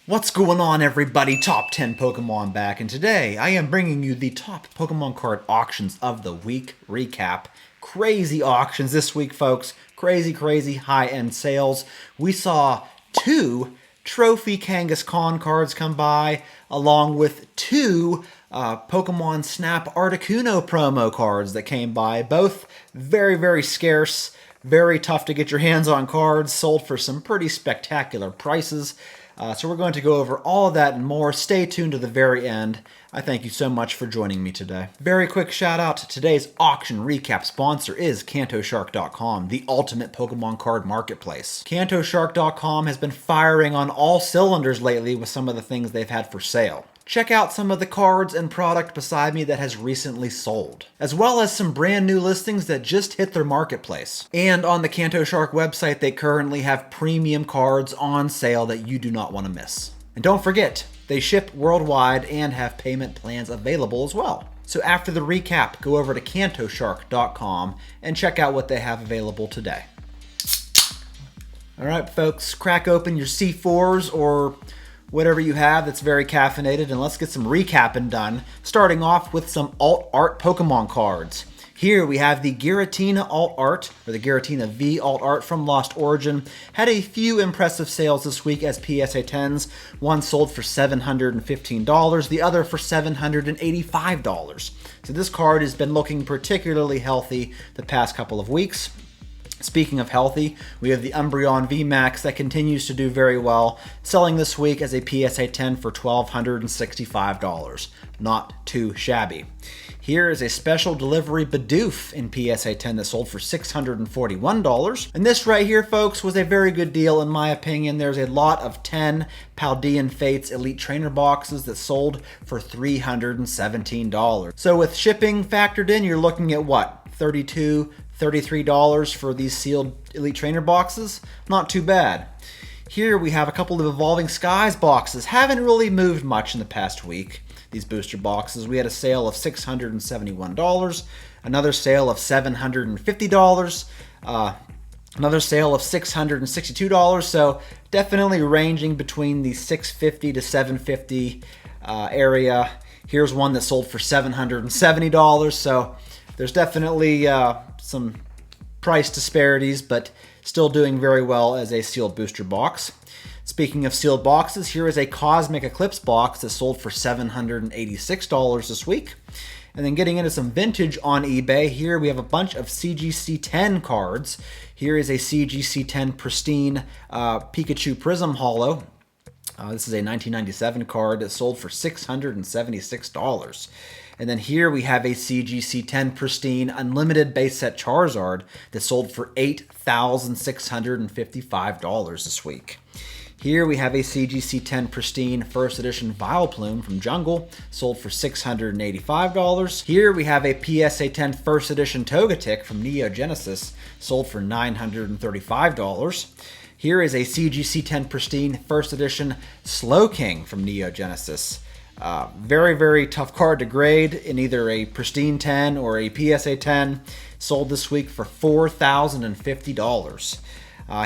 What's going on, everybody? Top 10 Pokemon back, and today I am bringing you the top Pokemon card auctions of the week recap. Crazy auctions this week, folks. Crazy high-end sales. We saw two Trophy Kangaskhan cards come by, along with two Pokemon Snap Articuno promo cards that came by. Both very scarce, very tough to get your hands on cards, sold for some pretty spectacular prices. So we're going to go over all of that and more. Stay tuned to the very end. I thank you so much for joining me today. Very quick shout out to today's auction recap sponsor is KantoShark.com, the ultimate Pokemon card marketplace. KantoShark.com has been firing on all cylinders lately with some of the things they've had for sale. Check out some of the cards and product beside me that has recently sold, as well as some brand new listings that just hit their marketplace. And on the Kanto Shark website, they currently have premium cards on sale that you do not want to miss. And don't forget, they ship worldwide and have payment plans available as well. So after the recap, go over to KantoShark.com and check out what they have available today. All right, folks, crack open your C4s or whatever you have that's very caffeinated, and let's get some recapping done, starting off with some alt art Pokemon cards. Here we have the Giratina alt art, or the Giratina V alt art from Lost Origin. Had a few impressive sales this week as PSA 10s. One sold for $715, the other for $785. So this card has been looking particularly healthy the past couple of weeks. Speaking of healthy, we have the Umbreon VMAX that continues to do very well, selling this week as a PSA 10 for $1,265. Not too shabby. Here is a special delivery Bidoof in PSA 10 that sold for $641. And this right here, folks, was a very good deal in my opinion. There's a lot of 10 Paldean Fates Elite Trainer boxes that sold for $317. So with shipping factored in, you're looking at what? $33 for these sealed Elite Trainer boxes? Not too bad. Here we have a couple of Evolving Skies boxes. Haven't really moved much in the past week, these booster boxes. We had a sale of $671, another sale of $750, another sale of $662, so definitely ranging between the $650 to $750 area. Here's one that sold for $770, so there's definitely some price disparities, but still doing very well as a sealed booster box. Speaking of sealed boxes, here is a Cosmic Eclipse box that sold for $786 this week. And then getting into some vintage on eBay, here we have a bunch of CGC 10 cards. Here is a CGC 10 Pristine Pikachu Prism Holo. This is a 1997 card that sold for $676. And then here we have a CGC 10 Pristine Unlimited Base Set Charizard that sold for $8,655 this week. Here we have a CGC 10 Pristine First Edition Vileplume from Jungle, sold for $685. Here we have a PSA 10 First Edition Togetic from Neo Genesis, sold for $935. Here is a CGC 10 Pristine First Edition Slowking from Neo Genesis. Very tough card to grade in either a Pristine 10 or a PSA 10. Sold this week for $4,050.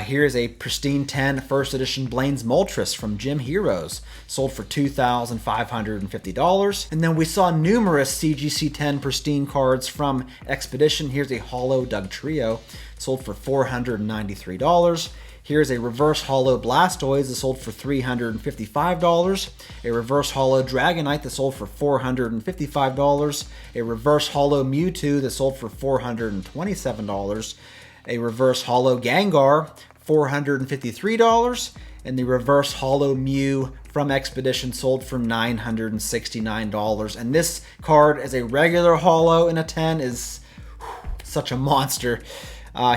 Here's a Pristine 10 First Edition Blaine's Moltres from Gym Heroes. Sold for $2,550. And then we saw numerous CGC 10 Pristine cards from Expedition. Here's a Holo Dugtrio. Sold for $493. Here's a Reverse Holo Blastoise that sold for $355. A Reverse Holo Dragonite that sold for $455. A Reverse Holo Mewtwo that sold for $427. A Reverse Holo Gengar, $453. And the Reverse Holo Mew from Expedition sold for $969. And this card as a regular holo in a 10 is such a monster.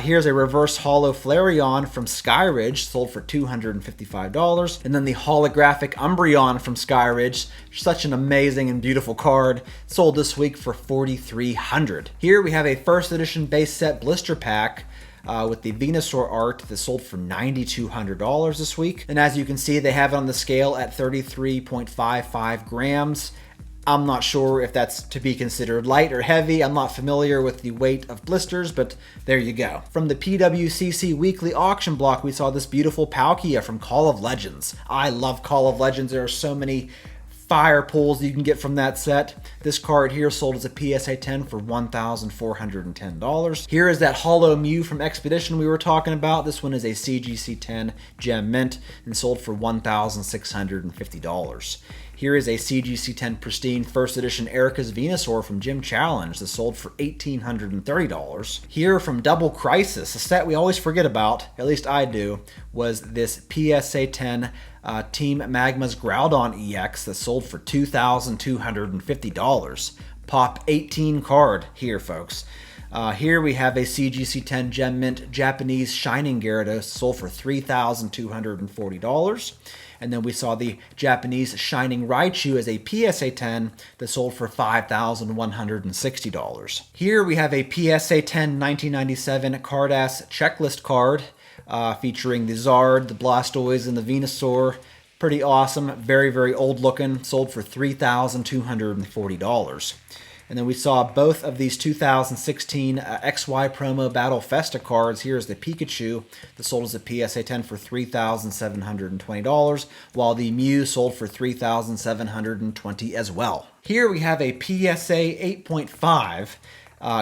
Here's a Reverse Holo Flareon from Skyridge, sold for $255. And then the holographic Umbreon from Skyridge, such an amazing and beautiful card, sold this week for $4,300. Here we have a First Edition Base Set Blister Pack with the Venusaur art that sold for $9,200 this week. And as you can see, they have it on the scale at 33.55 grams. I'm not sure if that's to be considered light or heavy. I'm not familiar with the weight of blisters, but there you go. From the PWCC weekly auction block, we saw this beautiful Palkia from Call of Legends. I love Call of Legends. There are so many fire pulls you can get from that set. This card here sold as a PSA 10 for $1,410. Here is that Holo Mew from Expedition we were talking about. This one is a CGC 10 Gem Mint and sold for $1,650. Here is a CGC 10 Pristine First Edition Erica's Venusaur from Gym Challenge that sold for $1,830. Here from Double Crisis, a set we always forget about, at least I do, was this PSA 10 Team Magma's Groudon EX that sold for $2,250. Pop 18 card here, folks. Here we have a CGC 10 Gem Mint Japanese Shining Gyarados sold for $3,240. And then we saw the Japanese Shining Raichu as a PSA 10 that sold for $5,160. Here we have a PSA 10 1997 Cardass checklist card featuring the Zard, the Blastoise, and the Venusaur. Pretty awesome, very, very old looking, sold for $3,240. And then we saw both of these 2016 XY promo Battle Festa cards. Here's the Pikachu that sold as a PSA 10 for $3,720, while the Mew sold for $3,720 as well. Here we have a PSA 8.5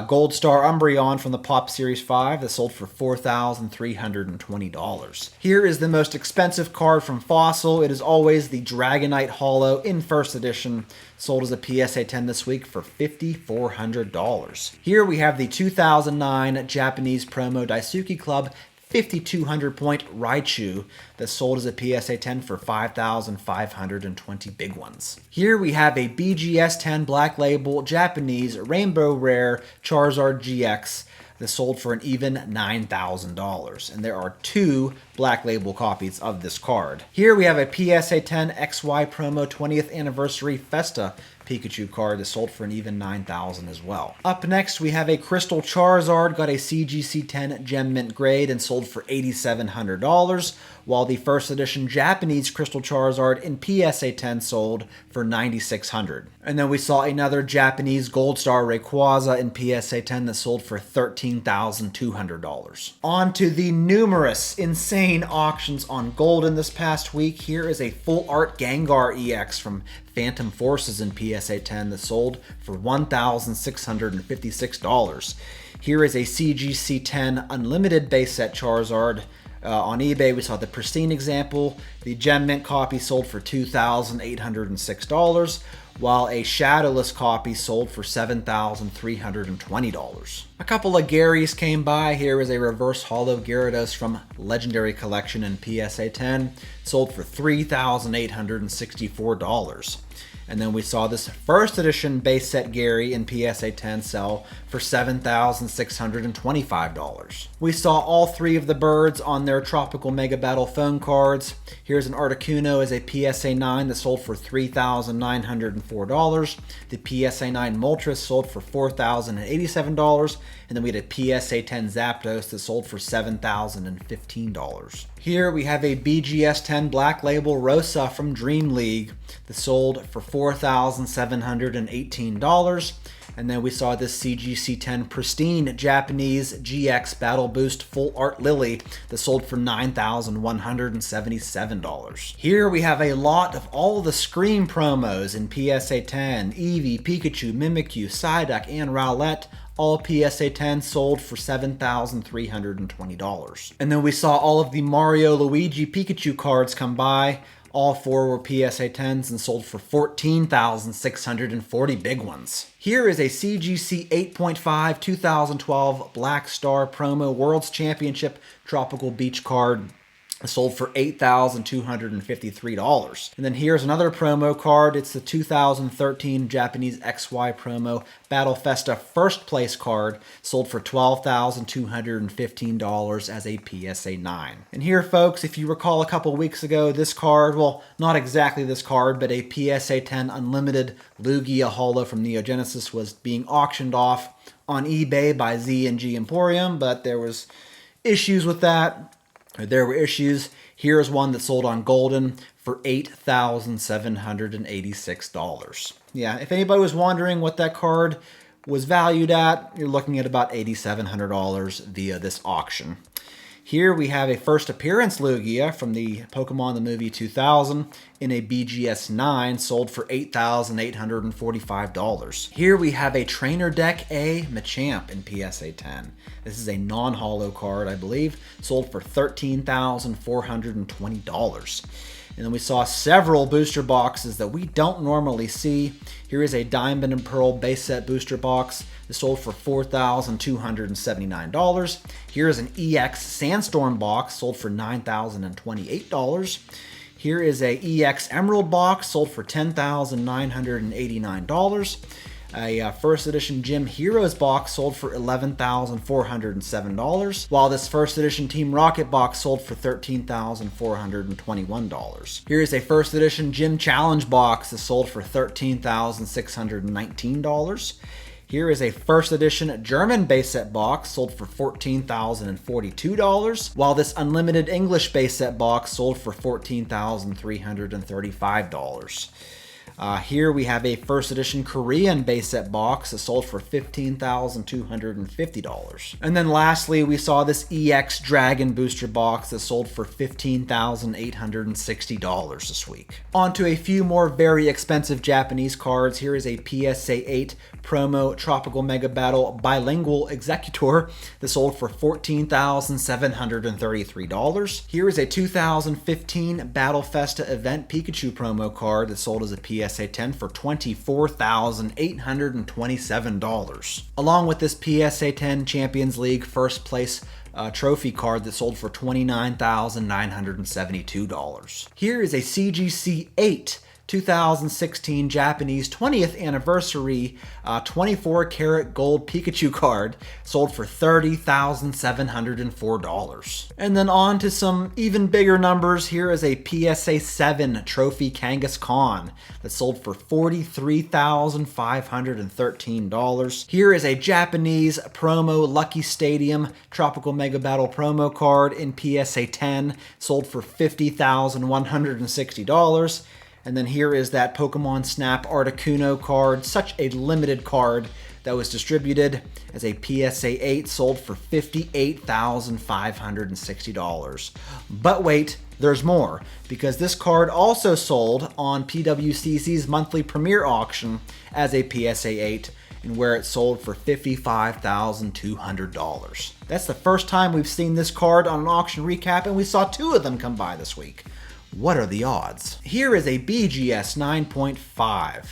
Gold Star Umbreon from the Pop Series 5 that sold for $4,320. Here is the most expensive card from Fossil. It is always the Dragonite Holo in First Edition, sold as a PSA 10 this week for $5,400. Here we have the 2009 Japanese promo Daisuke Club 5,200 point Raichu that sold as a PSA 10 for 5,520 big ones. Here we have a BGS 10 Black Label Japanese Rainbow Rare Charizard GX that sold for an even $9,000. And there are 2 Black Label copies of this card. Here we have a PSA 10 XY Promo 20th Anniversary Festa Pikachu card that sold for an even $9,000 as well. Up next, we have a Crystal Charizard, got a CGC 10 Gem Mint grade and sold for $8,700, while the first edition Japanese Crystal Charizard in PSA 10 sold for $9,600. And then we saw another Japanese Gold Star Rayquaza in PSA 10 that sold for $13,200. On to the numerous insane auctions on Golden this past week. Here is a full art Gengar EX from Phantom Forces in PSA 10 that sold for $1,656. Here is a CGC 10 Unlimited base set Charizard. On eBay, we saw the Pristine example. The Gem Mint copy sold for $2,806, while a Shadowless copy sold for $7,320. A couple of Garys came by. Here is a Reverse Holo Gyarados from Legendary Collection in PSA 10, sold for $3,864. And then we saw this first edition base set Gary in PSA 10 sell for $7,625. We saw all 3 of the birds on their Tropical Mega Battle phone cards. Here's an Articuno as a PSA 9 that sold for $3,904. The PSA 9 Moltres sold for $4,087. And then we had a PSA 10 Zapdos that sold for $7,015. Here we have a BGS 10 Black Label Rosa from Dream League that sold for $4,718. And then we saw this CGC 10 Pristine Japanese GX Battle Boost Full Art Lily that sold for $9,177. Here we have a lot of all the Scream promos in PSA 10, Eevee, Pikachu, Mimikyu, Psyduck, and Rowlet. All PSA 10 sold for $7,320. And then we saw all of the Mario, Luigi, Pikachu cards come by. All 4 were PSA 10s and sold for $14,640 big ones. Here is a CGC 8.5 2012 Black Star Promo World's Championship Tropical Beach card. Sold for $8,253. And then here's another promo card. It's the 2013 Japanese XY promo Battle Festa first place card. Sold for $12,215 as a PSA 9. And here, folks, if you recall a couple weeks ago, this card, well, not exactly this card, but a PSA 10 Unlimited Lugia Holo from Neo Genesis was being auctioned off on eBay by Z&G Emporium, but there was issues with that. There were issues. Here's one that sold on Golden for $8,786. Yeah, if anybody was wondering what that card was valued at, you're looking at about $8,700 via this auction. Here we have a first appearance Lugia from the Pokemon the Movie 2000 in a BGS 9 sold for $8,845. Here we have a Trainer Deck A Machamp in PSA 10. This is a non-holo card, I believe, sold for $13,420. And then we saw several booster boxes that we don't normally see. Here is a Diamond and Pearl base set booster box. This sold for $4,279. Here is an EX Sandstorm box, sold for $9,028. Here is a EX Emerald box, sold for $10,989. A first edition Gym Heroes box sold for $11,407, while this first edition Team Rocket box sold for $13,421. Here is a first edition Gym Challenge box that sold for $13,619. Here is a first edition German base set box sold for $14,042, while this unlimited English base set box sold for $14,335. Here we have a first edition Korean base set box that sold for $15,250. And then lastly, we saw this EX Dragon booster box that sold for $15,860 this week. On to a few more very expensive Japanese cards. Here is a PSA 8 promo Tropical Mega Battle Bilingual Executor that sold for $14,733. Here is a 2015 Battle Festa Event Pikachu promo card that sold as a PSA 10 for $24,827. Along with this PSA 10 Champions League first place trophy card that sold for $29,972. Here is a CGC 8 2016 Japanese 20th anniversary 24 karat gold Pikachu card, sold for $30,704. And then on to some even bigger numbers. Here is a PSA 7 trophy Kangaskhan that sold for $43,513. Here is a Japanese promo Lucky Stadium Tropical Mega Battle promo card in PSA 10, sold for $50,160. And then here is that Pokemon Snap Articuno card, such a limited card that was distributed as a PSA 8, sold for $58,560. But wait, there's more, because this card also sold on PWCC's monthly premiere auction as a PSA 8, and where it sold for $55,200. That's the first time we've seen this card on an auction recap, and we saw two of them come by this week. What are the odds? Here is a BGS 9.5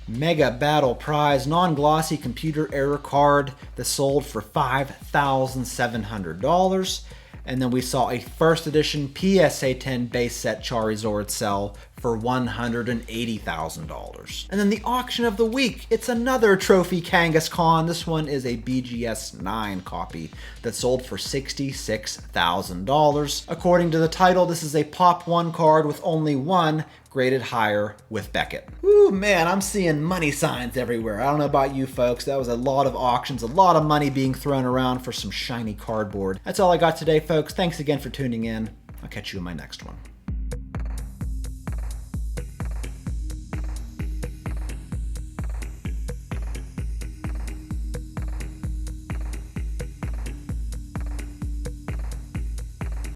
Mega Battle Prize non-glossy computer error card that sold for $5,700. And then we saw a first edition PSA 10 base set Charizard sell for $180,000. And then the auction of the week, it's another trophy Kangaskhan. This one is a BGS 9 copy that sold for $66,000. According to the title, this is a Pop 1 card with only one graded higher with Beckett. Ooh, man, I'm seeing money signs everywhere. I don't know about you folks. That was a lot of auctions, a lot of money being thrown around for some shiny cardboard. That's all I got today, folks. Thanks again for tuning in. I'll catch you in my next one.